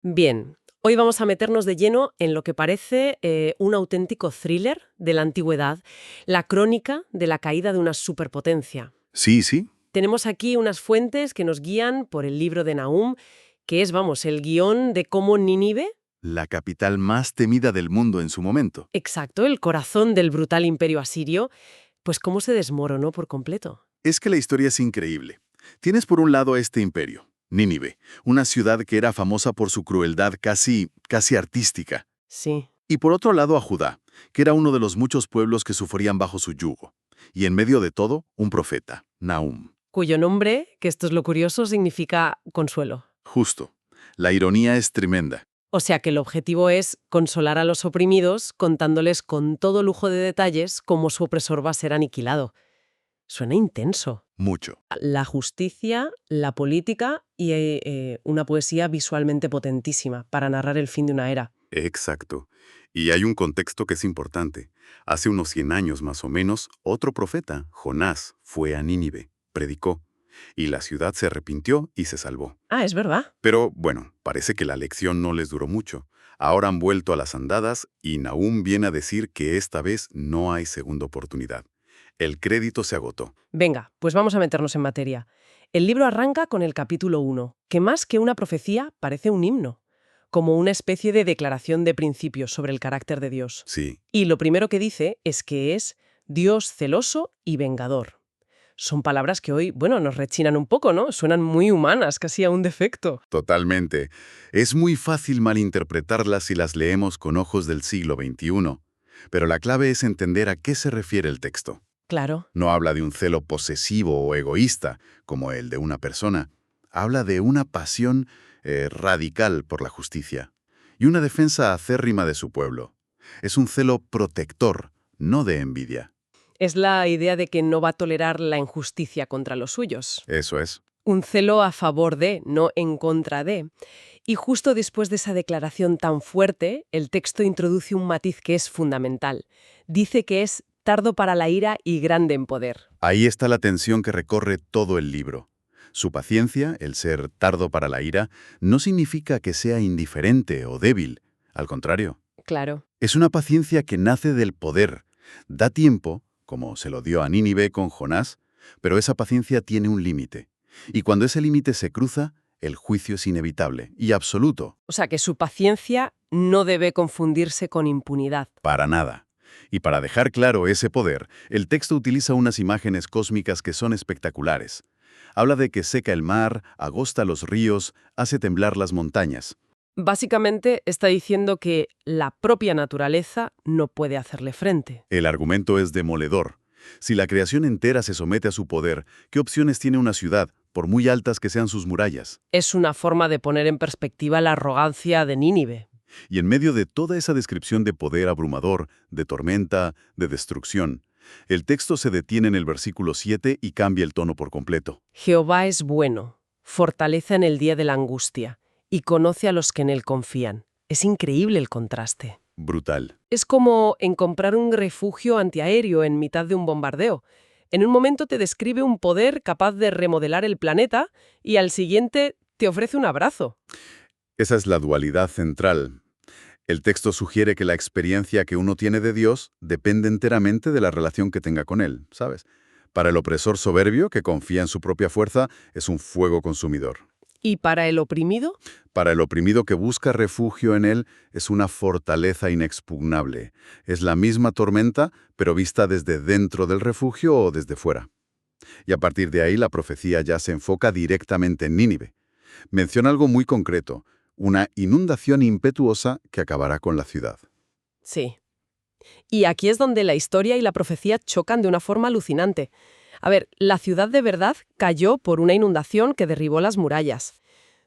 Bien, hoy vamos a meternos de lleno en lo que parece un auténtico thriller de la antigüedad, la crónica de la caída de una superpotencia. Sí, sí, Tenemos aquí unas fuentes que nos guían por el libro de Nahum, que es, vamos, el guión de cómo Nínive, la capital más temida del mundo en su momento. exacto, el corazón del brutal imperio asirio, pues cómo se desmoronó por completo. Es que la historia es increíble. Tienes por un lado a este imperio, Nínive, una ciudad que era famosa por su crueldad casi artística. Sí. Y por otro lado a Judá, que era uno de los muchos pueblos que sufrían bajo su yugo. Y en medio de todo, un profeta, Nahum. Cuyo nombre, que esto es lo curioso, significa consuelo. Justo. La ironía es tremenda. O sea que el objetivo es consolar a los oprimidos contándoles con todo lujo de detalles cómo su opresor va a ser aniquilado. Suena intenso. Mucho. La justicia, la política y una poesía visualmente potentísima para narrar el fin de una era. Exacto. Y hay un contexto que es importante. Hace unos 100 años más o menos, otro profeta, Jonás, fue a Nínive, predicó, y la ciudad se arrepintió y se salvó. Ah, es verdad. Pero, bueno, parece que la lección no les duró mucho. Ahora han vuelto a las andadas y Nahum viene a decir que esta vez no hay segunda oportunidad. El crédito se agotó. Venga, pues vamos a meternos en materia. El libro arranca con el capítulo 1, que más que una profecía parece un himno, como una especie de declaración de principios sobre el carácter de Dios. Sí, Y lo primero que dice es que es Dios celoso y vengador. Son palabras que hoy, bueno, nos rechinan un poco, ¿no? Suenan muy humanas, casi a un defecto. totalmente. Es muy fácil malinterpretarlas si las leemos con ojos del siglo XXI. Pero la clave es entender a qué se refiere el texto. Claro. No habla de un celo posesivo o egoísta, como el de una persona. Habla de una pasión radical por la justicia y una defensa acérrima de su pueblo. Es un celo protector, no de envidia. Es la idea de que no va a tolerar la injusticia contra los suyos. Eso es. Un celo a favor de, no en contra de. Y justo después de esa declaración tan fuerte, el texto introduce un matiz que es fundamental. Dice que es tardo para la ira y grande en poder. Ahí está la tensión que recorre todo el libro. Su paciencia, el ser tardo para la ira, no significa que sea indiferente o débil. Al contrario, Claro. es una paciencia que nace del poder. Da tiempo, como se lo dio a Nínive con Jonás, pero esa paciencia tiene un límite. Y cuando ese límite se cruza, el juicio es inevitable y absoluto. O sea que su paciencia no debe confundirse con impunidad. Para nada. Y para dejar claro ese poder, el texto utiliza unas imágenes cósmicas que son espectaculares. Habla de que seca el mar, agosta los ríos, hace temblar las montañas. Básicamente está diciendo que la propia naturaleza no puede hacerle frente. El argumento es demoledor. Si la creación entera se somete a su poder, ¿qué opciones tiene una ciudad, por muy altas que sean sus murallas? Es una forma de poner en perspectiva la arrogancia de Nínive. Y en medio de toda esa descripción de poder abrumador, de tormenta, de destrucción, el texto se detiene en el versículo 7 y cambia el tono por completo. Jehová es bueno, fortaleza en el día de la angustia, y conoce a los que en él confían. Es increíble el contraste. Brutal. Es como en comprar un refugio antiaéreo en mitad de un bombardeo. En un momento te describe un poder capaz de remodelar el planeta y al siguiente te ofrece un abrazo. Esa es la dualidad central. El texto sugiere que la experiencia que uno tiene de Dios depende enteramente de la relación que tenga con Él, ¿sabes? Para el opresor soberbio, que confía en su propia fuerza, es un fuego consumidor. ¿Y para el oprimido? Para el oprimido que busca refugio en Él, es una fortaleza inexpugnable. Es la misma tormenta, pero vista desde dentro del refugio o desde fuera. Y a partir de ahí la profecía ya se enfoca directamente en Nínive. Menciona algo muy concreto, una inundación impetuosa que acabará con la ciudad. Sí. Y aquí es donde la historia y la profecía chocan de una forma alucinante. A ver, la ciudad de verdad cayó por una inundación que derribó las murallas.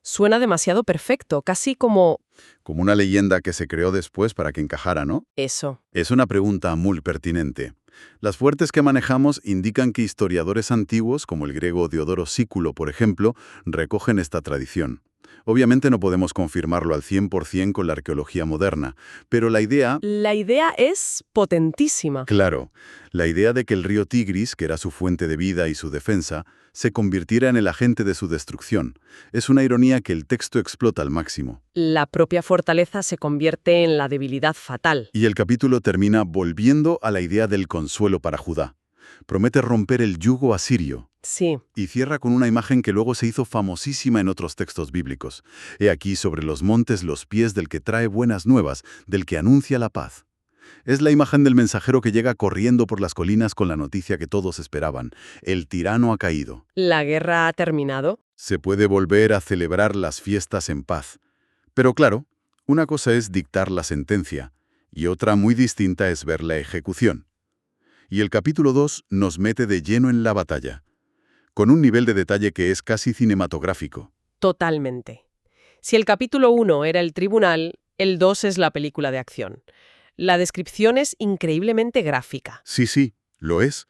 Suena demasiado perfecto, casi como Como una leyenda que se creó después para que encajara, ¿no? eso. Es una pregunta muy pertinente. Las fuertes que manejamos indican que historiadores antiguos, como el griego Diodoro Sículo, por ejemplo, recogen esta tradición. Obviamente no podemos confirmarlo al 100% con la arqueología moderna, pero la idea... La idea es potentísima. Claro, la idea de que el río Tigris, que era su fuente de vida y su defensa, se convirtiera en el agente de su destrucción. Es una ironía que el texto explota al máximo. La propia fortaleza se convierte en la debilidad fatal. Y el capítulo termina volviendo a la idea del consuelo para Judá. Promete romper el yugo asirio. Sí. Y cierra con una imagen que luego se hizo famosísima en otros textos bíblicos. He aquí sobre los montes los pies del que trae buenas nuevas, del que anuncia la paz. Es la imagen del mensajero que llega corriendo por las colinas con la noticia que todos esperaban. El tirano ha caído. La guerra ha terminado. Se puede volver a celebrar las fiestas en paz. Pero claro, una cosa es dictar la sentencia, y otra muy distinta es ver la ejecución. Y el capítulo 2 nos mete de lleno en la batalla, con un nivel de detalle que es casi cinematográfico. Totalmente. Si el capítulo 1 era el tribunal, el 2 es la película de acción. La descripción es increíblemente gráfica. Sí, lo es.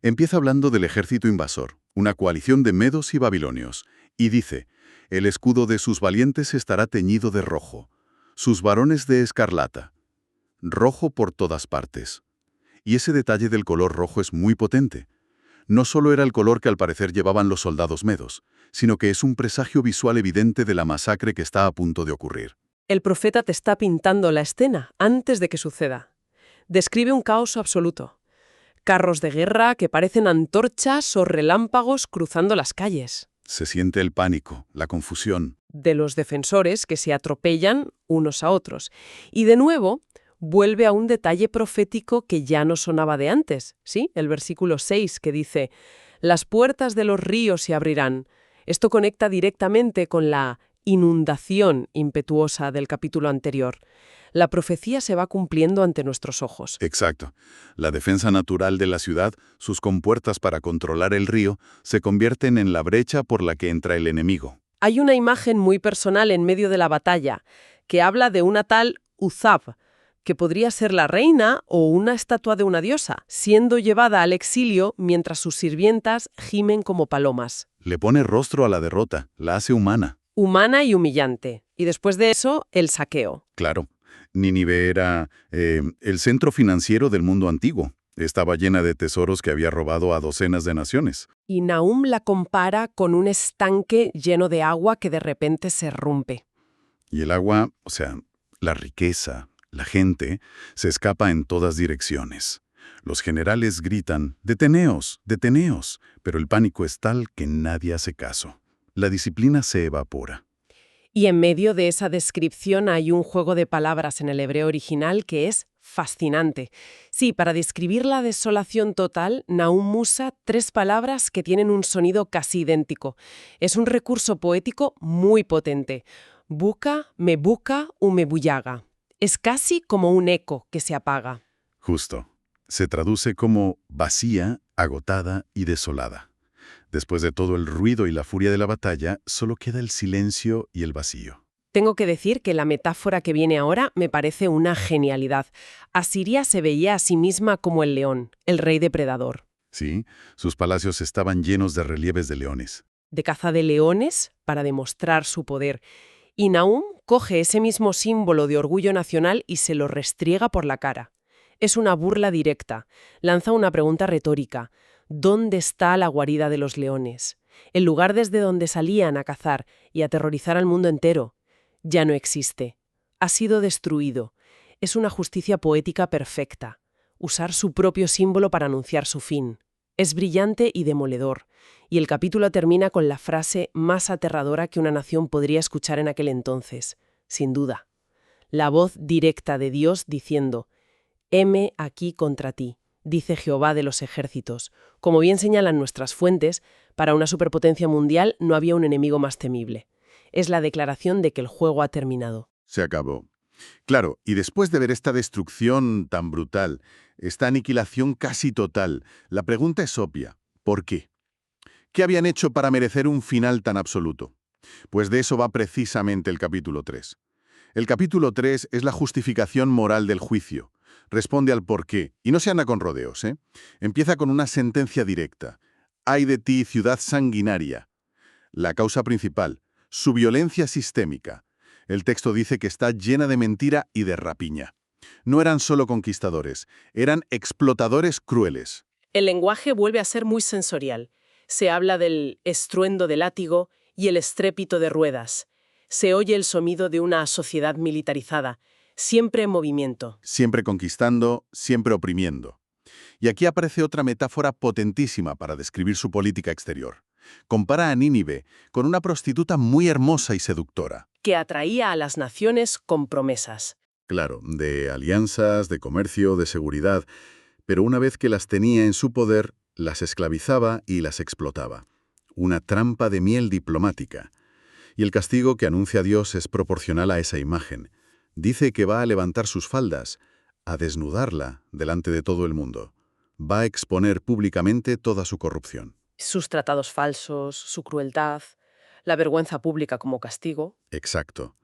Empieza hablando del ejército invasor, una coalición de medos y babilonios, y dice, el escudo de sus valientes estará teñido de rojo, sus varones de escarlata, rojo por todas partes. Y ese detalle del color rojo es muy potente. No solo era el color que al parecer llevaban los soldados medos, sino que es un presagio visual evidente de la masacre que está a punto de ocurrir. El profeta te está pintando la escena antes de que suceda. Describe un caos absoluto. Carros de guerra que parecen antorchas o relámpagos cruzando las calles. Se siente el pánico, la confusión. De los defensores que se atropellan unos a otros. Y de nuevo, vuelve a un detalle profético que ya no sonaba de antes, ¿sí? El versículo 6 que dice, «Las puertas de los ríos se abrirán». Esto conecta directamente con la inundación impetuosa del capítulo anterior. La profecía se va cumpliendo ante nuestros ojos. Exacto. La defensa natural de la ciudad, sus compuertas para controlar el río, se convierten en la brecha por la que entra el enemigo. Hay una imagen muy personal en medio de la batalla que habla de una tal Uzab, que podría ser la reina o una estatua de una diosa, siendo llevada al exilio mientras sus sirvientas gimen como palomas. Le pone rostro a la derrota, la hace humana. Humana y humillante. Y después de eso, el saqueo. Claro. Nínive era el centro financiero del mundo antiguo. Estaba llena de tesoros que había robado a docenas de naciones. Y Nahum la compara con un estanque lleno de agua que de repente se rompe. Y el agua, o sea, la riqueza, la gente, se escapa en todas direcciones. Los generales gritan, «¡Deteneos! ¡Deteneos!», pero el pánico es tal que nadie hace caso. La disciplina se evapora. Y en medio de esa descripción hay un juego de palabras en el hebreo original que es fascinante. Sí, para describir la desolación total, Nahum usa 3 palabras que tienen un sonido casi idéntico. Es un recurso poético muy potente. Buka, mebuka, umebuyaga. Es casi como un eco que se apaga. Justo. Se traduce como vacía, agotada y desolada. Después de todo el ruido y la furia de la batalla, solo queda el silencio y el vacío. Tengo que decir que la metáfora que viene ahora me parece una genialidad. Asiria se veía a sí misma como el león, el rey depredador. Sí, sus palacios estaban llenos de relieves de leones. De caza de leones para demostrar su poder. Y Nahum coge ese mismo símbolo de orgullo nacional y se lo restriega por la cara. Es una burla directa. Lanza una pregunta retórica. ¿Dónde está la guarida de los leones? El lugar desde donde salían a cazar y aterrorizar al mundo entero. Ya no existe. Ha sido destruido. Es una justicia poética perfecta. Usar su propio símbolo para anunciar su fin. Es brillante y demoledor. Y el capítulo termina con la frase más aterradora que una nación podría escuchar en aquel entonces. Sin duda. La voz directa de Dios diciendo, «Heme aquí contra ti», dice Jehová de los ejércitos. Como bien señalan nuestras fuentes, para una superpotencia mundial no había un enemigo más temible. Es la declaración de que el juego ha terminado. Se acabó. Claro, y después de ver esta destrucción tan brutal, esta aniquilación casi total, la pregunta es obvia. ¿Por qué? ¿Qué habían hecho para merecer un final tan absoluto? Pues de eso va precisamente el capítulo 3. El capítulo 3 es la justificación moral del juicio. Responde al por qué, y no se anda con rodeos, ¿eh? Empieza con una sentencia directa. «Ay de ti, ciudad sanguinaria». La causa principal, Su violencia sistémica. El texto dice que está llena de mentira y de rapiña. No eran solo conquistadores, eran explotadores crueles. El lenguaje vuelve a ser muy sensorial. Se habla del estruendo de látigo y el estrépito de ruedas. Se oye el sonido de una sociedad militarizada, siempre en movimiento. Siempre conquistando, siempre oprimiendo. Y aquí aparece otra metáfora potentísima para describir su política exterior. Compara a Nínive con una prostituta muy hermosa y seductora. Que atraía a las naciones con promesas. Claro, de alianzas, de comercio, de seguridad, pero una vez que las tenía en su poder, las esclavizaba y las explotaba. Una trampa de miel diplomática. Y el castigo que anuncia Dios es proporcional a esa imagen. Dice que va a levantar sus faldas, a desnudarla delante de todo el mundo. Va a exponer públicamente toda su corrupción. Sus tratados falsos, su crueldad, la vergüenza pública como castigo. Exacto.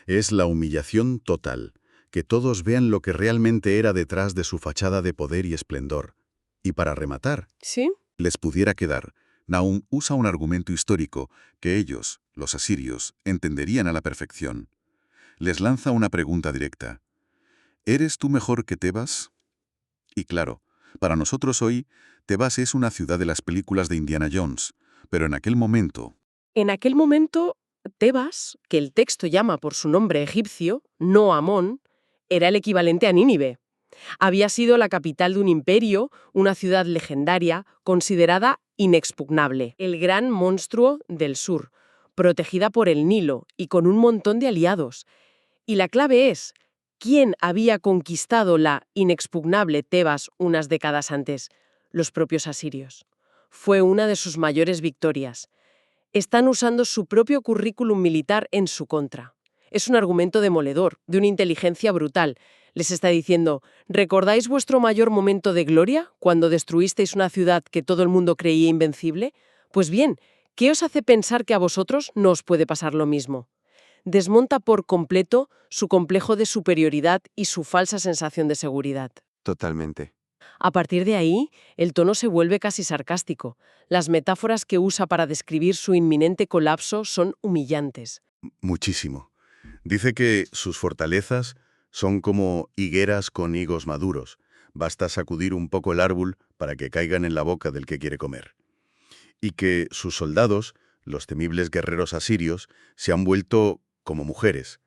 Es la humillación total. Que todos vean lo que realmente era detrás de su fachada de poder y esplendor. Y para rematar, ¿Sí? les pudiera quedar, Nahum usa un argumento histórico que ellos, los asirios, entenderían a la perfección. Les lanza una pregunta directa. ¿Eres tú mejor que Tebas? Y claro, para nosotros hoy, Tebas es una ciudad de las películas de Indiana Jones, pero en aquel momento, En aquel momento, Tebas, que el texto llama por su nombre egipcio, no Amón, era el equivalente a Nínive. Había sido la capital de un imperio, una ciudad legendaria, considerada inexpugnable, el gran monstruo del sur, protegida por el Nilo y con un montón de aliados. Y la clave es, ¿quién había conquistado la inexpugnable Tebas unas décadas antes? Los propios asirios. Fue una de sus mayores victorias. Están usando su propio currículum militar en su contra. Es un argumento demoledor, de una inteligencia brutal. Les está diciendo, ¿recordáis vuestro mayor momento de gloria, cuando destruisteis una ciudad que todo el mundo creía invencible? Pues bien, ¿qué os hace pensar que a vosotros no os puede pasar lo mismo? Desmonta por completo su complejo de superioridad y su falsa sensación de seguridad. Totalmente. A partir de ahí, el tono se vuelve casi sarcástico. Las metáforas que usa para describir su inminente colapso son humillantes. muchísimo. Dice que sus fortalezas son como higueras con higos maduros. Basta sacudir un poco el árbol para que caigan en la boca del que quiere comer. Y que sus soldados, los temibles guerreros asirios, se han vuelto como mujeres,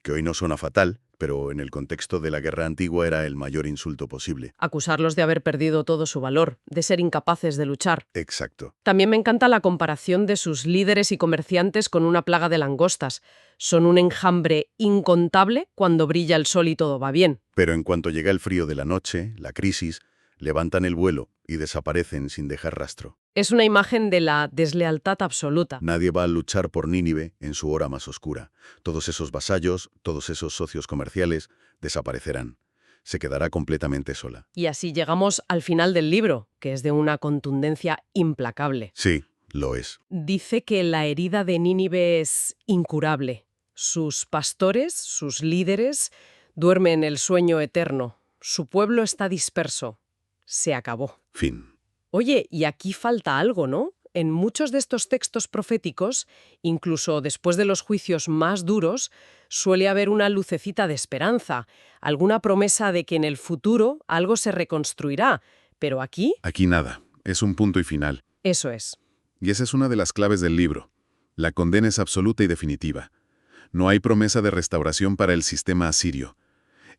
que hoy no suena fatal, pero en el contexto de la guerra antigua era el mayor insulto posible. Acusarlos de haber perdido todo su valor, de ser incapaces de luchar. Exacto. También me encanta la comparación de sus líderes y comerciantes con una plaga de langostas. Son un enjambre incontable cuando brilla el sol y todo va bien. Pero en cuanto llega el frío de la noche, la crisis, levantan el vuelo y desaparecen sin dejar rastro. Es una imagen de la deslealtad absoluta. Nadie va a luchar por Nínive en su hora más oscura. Todos esos vasallos, todos esos socios comerciales, desaparecerán. Se quedará completamente sola. Y así llegamos al final del libro, que es de una contundencia implacable. Sí, lo es. Dice que la herida de Nínive es incurable. Sus pastores, sus líderes, duermen el sueño eterno. Su pueblo está disperso. Se acabó. Fin. Oye, y aquí falta algo, ¿no? En muchos de estos textos proféticos, incluso después de los juicios más duros, suele haber una lucecita de esperanza, alguna promesa de que en el futuro algo se reconstruirá. Pero aquí, Aquí nada. Es un punto y final. eso es. Y esa es una de las claves del libro. La condena es absoluta y definitiva. No hay promesa de restauración para el sistema asirio.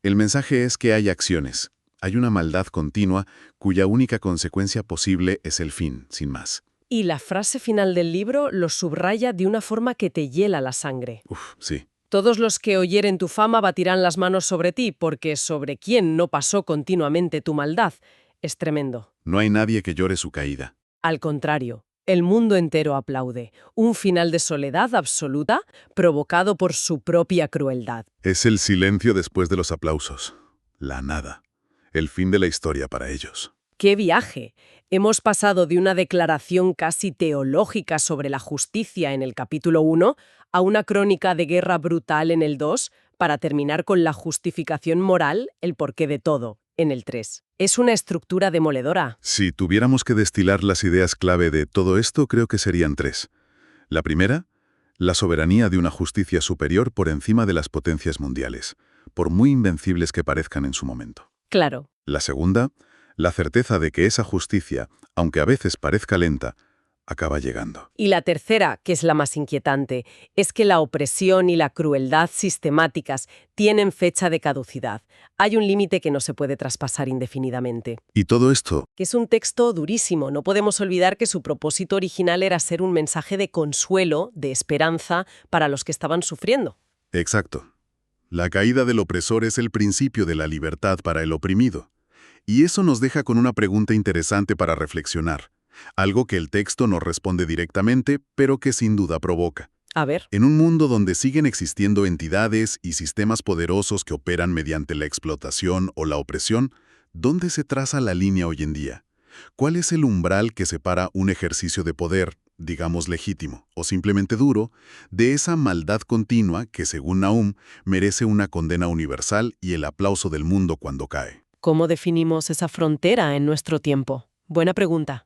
El mensaje es que hay acciones. Hay una maldad continua cuya única consecuencia posible es el fin, sin más. Y la frase final del libro lo subraya de una forma que te hiela la sangre. Sí. Todos los que oyeren tu fama batirán las manos sobre ti, porque sobre quién no pasó continuamente tu maldad. Es tremendo. No hay nadie que llore su caída. Al contrario, el mundo entero aplaude. Un final de soledad absoluta provocado por su propia crueldad. Es el silencio después de los aplausos. La nada. El fin de la historia para ellos. ¡Qué viaje! Hemos pasado de una declaración casi teológica sobre la justicia en el capítulo 1 a una crónica de guerra brutal en el 2 para terminar con la justificación moral, el porqué de todo, en el 3. Es una estructura demoledora. Si tuviéramos que destilar las ideas clave de todo esto, creo que serían tres. La primera, La soberanía de una justicia superior por encima de las potencias mundiales, por muy invencibles que parezcan en su momento. Claro. La segunda, la certeza de que esa justicia, aunque a veces parezca lenta, acaba llegando. Y la tercera, que es la más inquietante, es que la opresión y la crueldad sistemáticas tienen fecha de caducidad. Hay un límite que no se puede traspasar indefinidamente. Y todo esto, Que es un texto durísimo. No podemos olvidar que su propósito original era ser un mensaje de consuelo, de esperanza, para los que estaban sufriendo. exacto. La caída del opresor es el principio de la libertad para el oprimido. Y eso nos deja con una pregunta interesante para reflexionar. Algo que el texto no responde directamente, pero que sin duda provoca. A ver. En un mundo donde siguen existiendo entidades y sistemas poderosos que operan mediante la explotación o la opresión, ¿dónde se traza la línea hoy en día? ¿Cuál es el umbral que separa un ejercicio de poder, digamos legítimo, o simplemente duro, de esa maldad continua que, según Nahum, merece una condena universal y el aplauso del mundo cuando cae? ¿Cómo definimos esa frontera en nuestro tiempo? Buena pregunta.